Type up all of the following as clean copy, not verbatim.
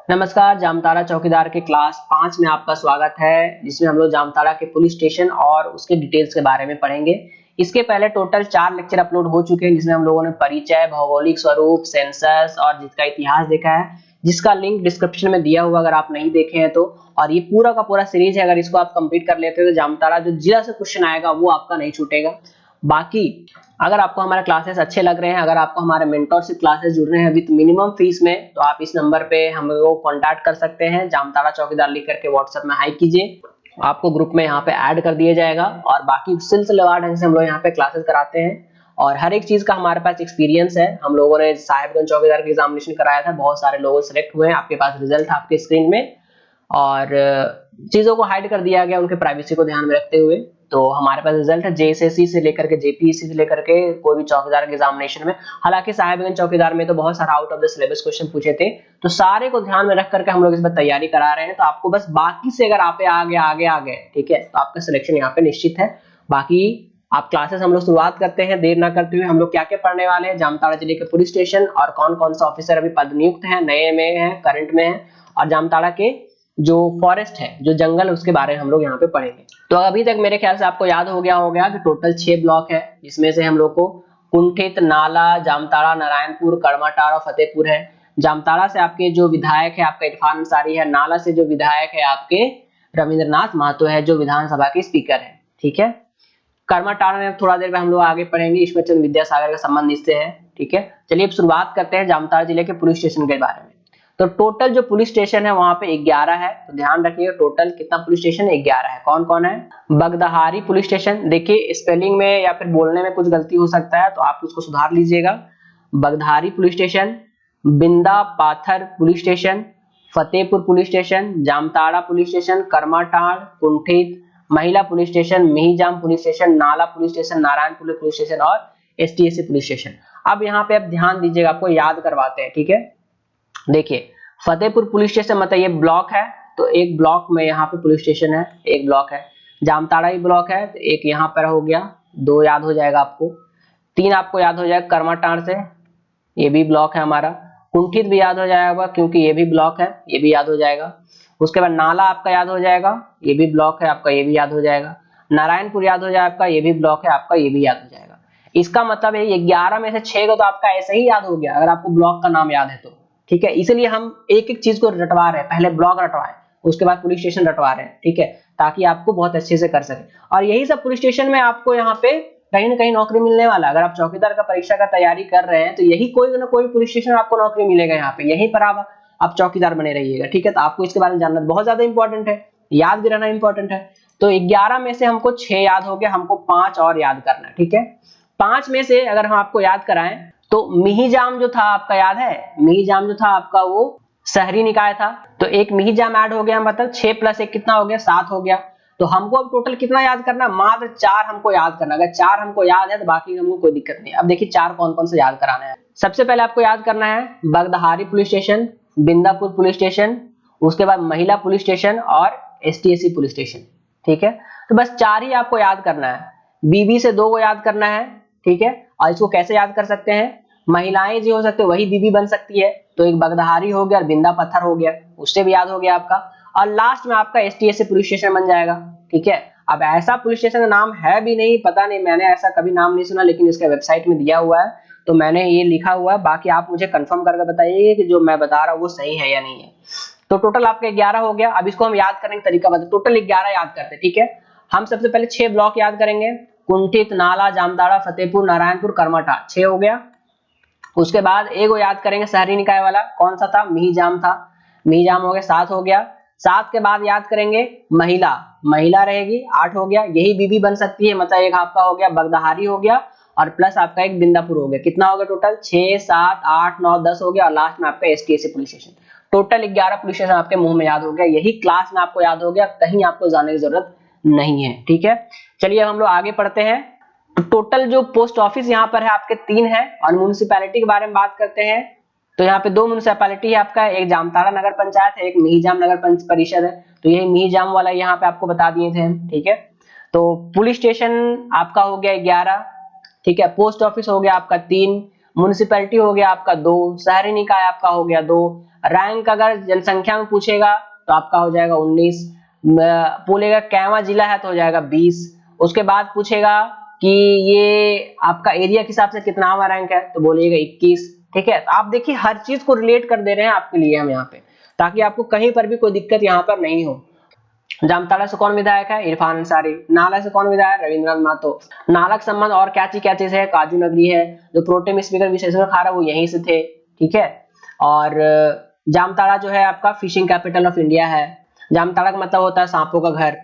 नमस्कार, जामताड़ा चौकीदार के क्लास 5 में आपका स्वागत है, जिसमें हम लोग जामताड़ा के पुलिस स्टेशन और उसके डिटेल्स के बारे में पढ़ेंगे। इसके पहले टोटल 4 लेक्चर अपलोड हो चुके हैं, जिसमें हम लोगों ने परिचय, भौगोलिक स्वरूप, सेंसस और जिसका इतिहास देखा है, जिसका लिंक डिस्क्रिप्शन में दिया हुआ अगर आप नहीं देखे हैं तो। और ये पूरा का पूरा सीरीज है, अगर इसको आप कंप्लीट कर लेते हो तो जामताड़ा जो जिला से क्वेश्चन आएगा वो आपका नहीं छूटेगा। बाकी अगर आपको हमारे क्लासेस अच्छे लग रहे हैं, अगर आपको हमारे मेंटरशिप क्लासेस जुड़ रहे हैं विद मिनिमम फीस में, तो आप इस नंबर पे हम लोगों को कांटेक्ट कर सकते हैं। जामताड़ा चौकीदार लिख करके व्हाट्सएप में हाई कीजिए, आपको ग्रुप में यहाँ पे ऐड कर दिया जाएगा। और बाकी सिलसिलेवार ढंग से हम लोग यहाँ पे क्लासेस कराते हैं और हर एक चीज का हमारे पास एक्सपीरियंस है। हम लोगों ने साहिबगंज चौकीदार का एग्जामिनेशन कराया था, बहुत सारे लोग सिलेक्ट हुए हैं, आपके पास रिजल्ट है आपके स्क्रीन में। और चीजों को हाइड कर दिया गया उनके प्राइवेसी को ध्यान में रखते हुए। तो हमारे पास रिजल्ट है जेएसएससी से लेकर के जेपीएससी से लेकर के कोई भी चौकीदार के एग्जामिनेशन में। हालांकि साहिबगंज चौकीदार में तो बहुत सारा out of the syllabus question पूछे थे, तो सारे को ध्यान में रख करके हम लोग इस पर तैयारी करा रहे हैं। तो आपको बस बाकी से अगर आप आगे ठीक है, तो आपका सिलेक्शन यहाँ पे निश्चित है। बाकी आप क्लासेस हम लोग शुरुआत करते हैं देर ना करते हुए। हम लोग क्या क्या पढ़ने वाले हैं, जामताड़ा जिले के पुलिस स्टेशन और कौन कौन सा ऑफिसर अभी पद नियुक्त है, नए में है, करंट में है, और जामताड़ा के जो फॉरेस्ट है, जो जंगल है, उसके बारे में हम लोग यहाँ पे पढ़ेंगे। तो अभी तक मेरे ख्याल से आपको याद हो गया होगा कि टोटल 6 ब्लॉक है, जिसमें से हम लोग को कुंठित, नाला, जामताड़ा, नारायणपुर, कर्माटाड़ और फतेहपुर है। जामताड़ा से आपके जो विधायक है आपका इरफान अंसारी है। नाला से जो विधायक है आपके रविंद्रनाथ महतो है, जो विधानसभा के स्पीकर है। ठीक है। कर्माटाड़ में थोड़ा देर में हम लोग आगे पढ़ेंगे, ईश्वरचंद्र विद्यासागर का संबंध इससे है। ठीक है, चलिए अब शुरुआत करते हैं जामताड़ा जिले के पुलिस स्टेशन के बारे में। तो टोटल जो पुलिस स्टेशन है वहां पे 11 है, तो ध्यान रखिएगा टोटल कितना पुलिस स्टेशन है, 11 है। कौन कौन है? बगदहारी पुलिस स्टेशन, देखिए स्पेलिंग में या फिर बोलने में कुछ गलती हो सकता है तो आप उसको सुधार लीजिएगा। बगदहारी police station, Binda Pathar police station, Fatehpur police station, Jamtara police station, Karmatand, कुंठित, महिला police station, Mihijam police station, Nala police station, Narayanpur police station और एसटीएसी पुलिस स्टेशन। अब यहाँ पे आप ध्यान दीजिएगा, आपको याद करवाते हैं। ठीक है, देखिए फतेहपुर पुलिस स्टेशन मतलब ये ब्लॉक है, तो एक ब्लॉक में यहाँ पे पुलिस स्टेशन है, एक ब्लॉक है। जामताड़ा ही ब्लॉक है, तो एक यहाँ पर हो गया, 2 याद हो जाएगा आपको। 3 आपको याद हो जाएगा कर्माटाड़ से, ये भी ब्लॉक है हमारा। कुंठित भी याद हो जाएगा क्योंकि ये भी ब्लॉक है, ये भी याद हो जाएगा। उसके बाद नाला आपका याद हो जाएगा, ये भी ब्लॉक है आपका, ये भी याद हो जाएगा। नारायणपुर याद हो जाएगा आपका, ये भी ब्लॉक है आपका, ये भी याद हो जाएगा। इसका मतलब है ये 11 में से 6 को तो आपका ऐसे ही याद हो गया अगर आपको ब्लॉक का नाम याद है तो। ठीक है, इसलिए हम एक एक चीज को रटवा रहे हैं, पहले ब्लॉक रटवाएं उसके बाद पुलिस स्टेशन रटवा रहे हैं। ठीक है, ताकि आपको बहुत अच्छे से कर सके। और यही सब पुलिस स्टेशन में आपको यहाँ पे कहीं ना कहीं नौकरी मिलने वाला है। अगर आप चौकीदार का परीक्षा का तैयारी कर रहे हैं तो यही कोई ना कोई पुलिस स्टेशन आपको नौकरी मिलेगा यहाँ पे, यहीं पर आप चौकीदार बने रहिएगा। ठीक है, तो आपको इसके बारे में जानना बहुत ज्यादा इंपॉर्टेंट है, याद भी रहना इंपॉर्टेंट है। तो 11 में से हमको 6 याद हो गया, हमको 5 और याद करना है। ठीक है, 5 में से अगर हम आपको याद कराएं तो मिहिजाम जो था आपका याद है, मिहिजाम जो था आपका वो शहरी निकाय था, तो एक मिहिजाम ऐड हो गया, मतलब 6 + 1 कितना हो गया, 7 हो गया। तो हमको अब टोटल कितना याद करना, मात्र 4 हमको याद करना। अगर 4 हमको याद है तो बाकी हमको कोई दिक्कत नहीं। अब देखिए 4 कौन कौन से याद कराना है। सबसे पहले आपको याद करना है Bagdahari police station, Bindapur police station, उसके बाद महिला पुलिस स्टेशन और एसटीएसी पुलिस स्टेशन। ठीक है, तो बस 4 ही आपको याद करना है। बीबी से 2 को याद करना है। ठीक है, और इसको कैसे याद कर सकते हैं, महिलाएं जो हो सकते हैं वही बीबी बन सकती है, तो एक बगदहारी हो गया और बिंदा पत्थर हो गया, उससे भी याद हो गया आपका। और लास्ट में आपका एसटीएसी पुलिस स्टेशन बन जाएगा। ठीक है, अब ऐसा पुलिस स्टेशन का नाम है भी नहीं, पता नहीं, मैंने ऐसा कभी नाम नहीं सुना, लेकिन इसके वेबसाइट में दिया हुआ है तो मैंने ये लिखा हुआ है। बाकी आप मुझे कंफर्म करके बताइए कि जो मैं बता रहा हूँ वो सही है या नहीं है। तो टोटल आपका 11 हो गया। अब इसको हम याद करने का तरीका बता, टोटल 11 याद करते हैं। ठीक है, हम सबसे पहले 6 ब्लॉक याद करेंगे, कुंठित, नाला, जामताड़ा, फतेहपुर, नारायणपुर, कर्माटाड़, 6 हो गया। उसके बाद एक वो याद करेंगे शहरी निकाय वाला, कौन सा था, मिहिजाम था, मिहिजाम हो गया, 7 हो गया। 7 के बाद याद करेंगे महिला, महिला रहेगी, 8 हो गया, यही बीबी बन सकती है, मतलब एक आपका हो गया बगदहारी हो गया और प्लस आपका एक बिंदापुर हो गया। कितना हो गया टोटल, 6, 7, 8, 9, 10 हो गया, और लास्ट में आपका STSC police station. Total 11 police station आपके मुंह में याद हो गया, यही क्लास में आपको याद हो गया, कहीं आपको जाने की जरूरत नहीं है। ठीक है, चलिए अब हम लोग आगे पढ़ते हैं। तो टोटल जो पोस्ट ऑफिस यहाँ पर है आपके 3 है, और म्युनिसिपैलिटी के बारे में बात करते हैं तो यहाँ पे 2 म्युनिसिपैलिटी है आपका, एक जामताड़ा नगर पंचायत है, एक मिहिजाम नगर परिषद है। तो यही मिहिजाम वाला यहाँ पे आपको बता दिए थे। ठीक है, तो पुलिस स्टेशन आपका हो गया 11। ठीक है, पोस्ट ऑफिस हो गया आपका 3, म्युनिसिपैलिटी हो गया आपका 2, शहरी निकाय आपका हो गया 2, रैंक अगर जनसंख्या में पूछेगा तो आपका हो जाएगा 19, बोलेगा कैवा जिला है तो हो जाएगा 20, उसके बाद पूछेगा कि ये आपका एरिया के हिसाब से कितनावा रैंक है तो बोलिएगा 21। ठीक है, तो आप देखिए हर चीज को रिलेट कर दे रहे हैं आपके लिए हम यहाँ पे, ताकि आपको कहीं पर भी कोई दिक्कत यहाँ पर नहीं हो। जामताड़ा से कौन विधायक है? इरफान अंसारी। नाला से कौन विधायक? रविंद्रनाथ महतो। नाला का संबंध और क्या चीज है? काजू नगरी है। जो प्रोटेम स्पीकर विशेश्वर खारा वो यहीं से थे। ठीक है, और जामताड़ा जो है आपका फिशिंग कैपिटल ऑफ इंडिया है। जामताड़ा का मतलब होता है सांपों का घर।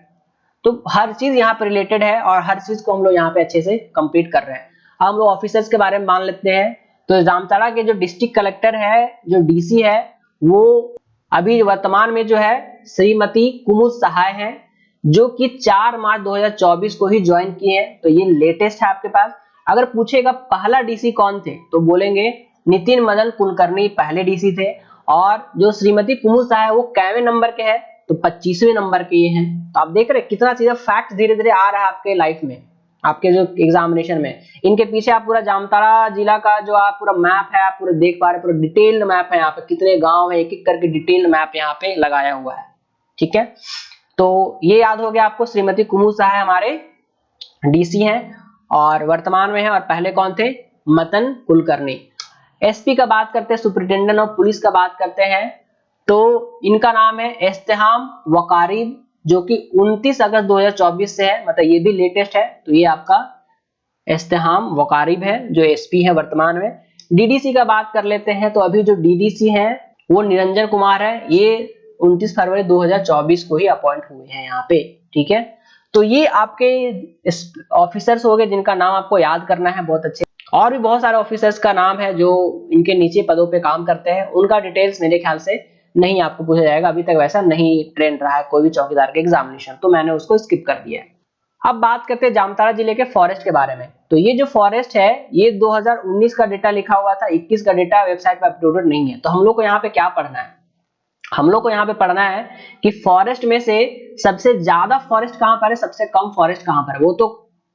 तो हर चीज यहाँ पे रिलेटेड है और हर चीज को हम लोग यहाँ पे अच्छे से कंप्लीट कर रहे हैं। हम लोग ऑफिसर्स के बारे में मान लेते हैं। तो जामताड़ा के जो डिस्ट्रिक्ट कलेक्टर है, जो डीसी है, वो अभी वर्तमान में जो है श्रीमती कुमुद सहाय है, जो कि 4 मार्च 2024 को ही ज्वाइन किए हैं। तो ये लेटेस्ट है आपके पास। अगर पूछेगा पहला डीसी कौन थे तो बोलेंगे नितिन मदन कुलकर्णी पहले डीसी थे, और जो श्रीमती कुमुद सहाय वो कैवे नंबर के हैं तो 25वें नंबर के ये हैं। तो आप देख रहे हैं कितना चीजें फैक्ट धीरे धीरे आ रहा है आपके लाइफ में, आपके जो एग्जामिनेशन में। इनके पीछे आप पूरा जामताड़ा जिला का जो आप पूरा मैप है आप पूरा देख पा रहे हैं, पूरा डिटेल्ड मैप है। यहाँ पे कितने गांव है, एक एक करके डिटेल्ड मैप यहाँ पे लगाया हुआ है। ठीक है, तो ये याद हो गया आपको। श्रीमती कुमुद सहाय हमारे डीसी हैं और वर्तमान में है, और पहले कौन थे? मदन कुलकर्णी। एसपी का बात करते हैं, सुपरिटेंडेंट ऑफ पुलिस का बात करते हैं, तो इनका नाम है इस्तेहाम वकारीब, जो कि 29 अगस्त 2024 से है, मतलब ये भी लेटेस्ट है। तो ये आपका इस्तेहाम वकारीब है जो एसपी है वर्तमान में। डीडीसी का बात कर लेते हैं, तो अभी जो डीडीसी है वो निरंजन कुमार है। ये 29 फरवरी 2024 को ही अपॉइंट हुए हैं यहाँ पे। ठीक है, तो ये आपके ऑफिसर्स हो गए जिनका नाम आपको याद करना है बहुत अच्छे। और भी बहुत सारे ऑफिसर्स का नाम है जो इनके नीचे पदों पे काम करते हैं, उनका डिटेल्स मेरे ख्याल से नहीं आपको पूछा जाएगा। अभी तक वैसा नहीं ट्रेंड रहा है कोई भी चौकीदार के एग्जामिनेशन, तो मैंने उसको स्किप कर दिया है। अब बात करते हैं जामताड़ा जिले के फॉरेस्ट के बारे में। तो ये जो फॉरेस्ट है ये 2019 का डेटा लिखा हुआ था, 21 का डेटा वेबसाइट पर अपलोडेड नहीं है। तो हम लोग को यहाँ पे क्या पढ़ना है? हम लोग को यहाँ पे पढ़ना है कि फॉरेस्ट में से सबसे ज्यादा फॉरेस्ट कहाँ पर है, सबसे कम फॉरेस्ट कहाँ पर है। वो तो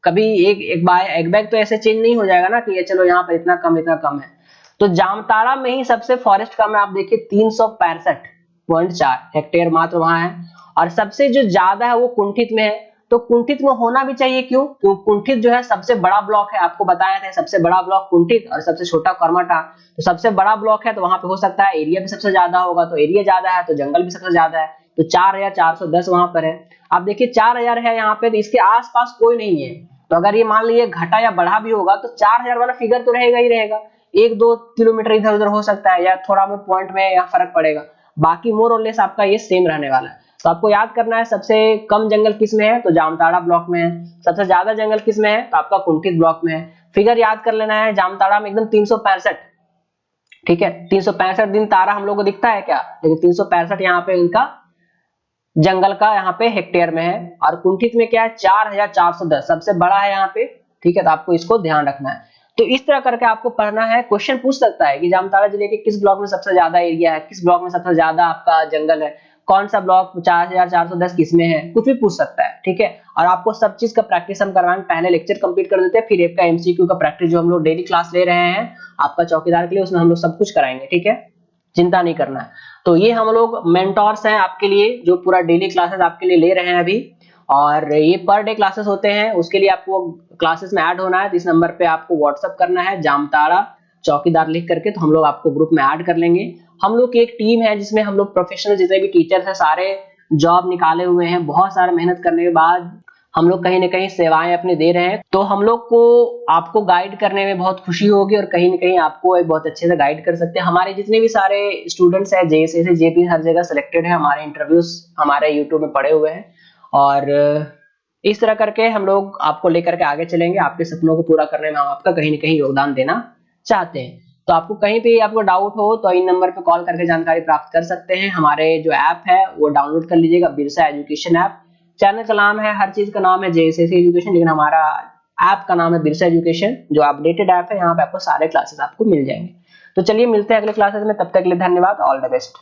कभी एक बैग तो ऐसे चेंज नहीं हो जाएगा ना कि ये चलो यहाँ पर इतना कम है। तो जामताड़ा में ही सबसे फॉरेस्ट कम है, आप देखिए 365.4 हेक्टेयर मात्र वहां है। और सबसे जो ज्यादा है वो कुंठित में है। तो कुंठित में होना भी चाहिए, क्यों? क्योंकि कुंठित जो है सबसे बड़ा ब्लॉक है, आपको बताया था सबसे बड़ा ब्लॉक कुंठित और सबसे छोटा करमाटा। तो सबसे बड़ा ब्लॉक है तो वहां पे हो सकता है एरिया भी सबसे ज्यादा होगा, तो एरिया ज्यादा है तो जंगल भी सबसे ज्यादा है। तो 4410 वहां पर है। आप देखिए 4000 है यहाँ पे, तो इसके आसपास कोई नहीं है। तो अगर ये मान लीजिए घटा या बढ़ा भी होगा तो 4000 वाला फिगर तो रहेगा ही रहेगा। 1-2 किलोमीटर इधर उधर हो सकता है या थोड़ा में पॉइंट में या फर्क पड़ेगा, बाकी मोर और लेस आपका ये सेम रहने वाला है। तो आपको याद करना है सबसे कम जंगल किस में है, तो जामताड़ा ब्लॉक में है। सबसे ज्यादा जंगल किस में है, तो आपका कुंठित ब्लॉक में है। फिगर याद कर लेना है, जामताड़ा में एकदम 365। ठीक है, 365 दिन तारा हम लोग को दिखता है क्या? लेकिन 365 यहाँ पे इनका जंगल का यहाँ पे हेक्टेयर में है। और कुंठित में क्या है? 4410 सबसे बड़ा है यहाँ पे। ठीक है, तो आपको इसको ध्यान रखना है। तो इस तरह करके आपको पढ़ना है। क्वेश्चन पूछ सकता है कि जामताड़ा जिले के किस ब्लॉक में सबसे ज्यादा एरिया है, किस ब्लॉक में सबसे ज्यादा आपका जंगल है, कौन सा ब्लॉक 4410 किस में है, कुछ भी पूछ सकता है। ठीक है, और आपको सब चीज का प्रैक्टिस हम करवाएंगे। पहले लेक्चर कंप्लीट कर देते हैं, फिर आपका एमसीक्यू का प्रैक्टिस जो हम लोग डेली क्लास ले रहे हैं आपका चौकीदार के लिए, उसमें हम लोग सब कुछ कराएंगे। ठीक है, चिंता नहीं करना है। तो ये हम लोग मेंटोर्स हैं आपके लिए, जो पूरा डेली क्लासेस आपके लिए ले रहे हैं अभी। और ये पर डे क्लासेस होते हैं, उसके लिए आपको क्लासेस में ऐड होना है तो इस नंबर पे आपको व्हाट्सअप करना है जामताड़ा चौकीदार लिख करके, तो हम लोग आपको ग्रुप में ऐड कर लेंगे। हम लोग की एक टीम है जिसमें हम लोग प्रोफेशनल जितने भी टीचर्स हैं सारे जॉब निकाले हुए हैं, बहुत सारे मेहनत करने के बाद हम लोग कहीं ना कहीं सेवाएं अपने दे रहे हैं। तो हम लोग को आपको गाइड करने में बहुत खुशी होगी और कहीं ना कहीं आपको एक बहुत अच्छे से गाइड कर सकते हैं। हमारे जितने भी सारे स्टूडेंट्स हैं जेएसए से जेपी हर जगह सिलेक्टेड है, हमारे इंटरव्यूज हमारे यूट्यूब में पड़े हुए हैं। और इस तरह करके हम लोग आपको लेकर के आगे चलेंगे। आपके सपनों को पूरा करने में हम आपका कहीं ना कहीं योगदान देना चाहते हैं। तो आपको कहीं पे आपको डाउट हो तो इन नंबर पे कॉल करके जानकारी प्राप्त कर सकते हैं। हमारे जो ऐप है वो डाउनलोड कर लीजिएगा, बिरसा एजुकेशन ऐप। चैनल का नाम है, हर चीज का नाम है जेएसएसी एजुकेशन, लेकिन हमारा ऐप का नाम है बिरसा एजुकेशन, जो अपडेटेड ऐप है। यहाँ पे आपको सारे क्लासेस आपको मिल जाएंगे। तो चलिए मिलते हैं अगले क्लासेस में, तब तक के लिए धन्यवाद, ऑल द बेस्ट।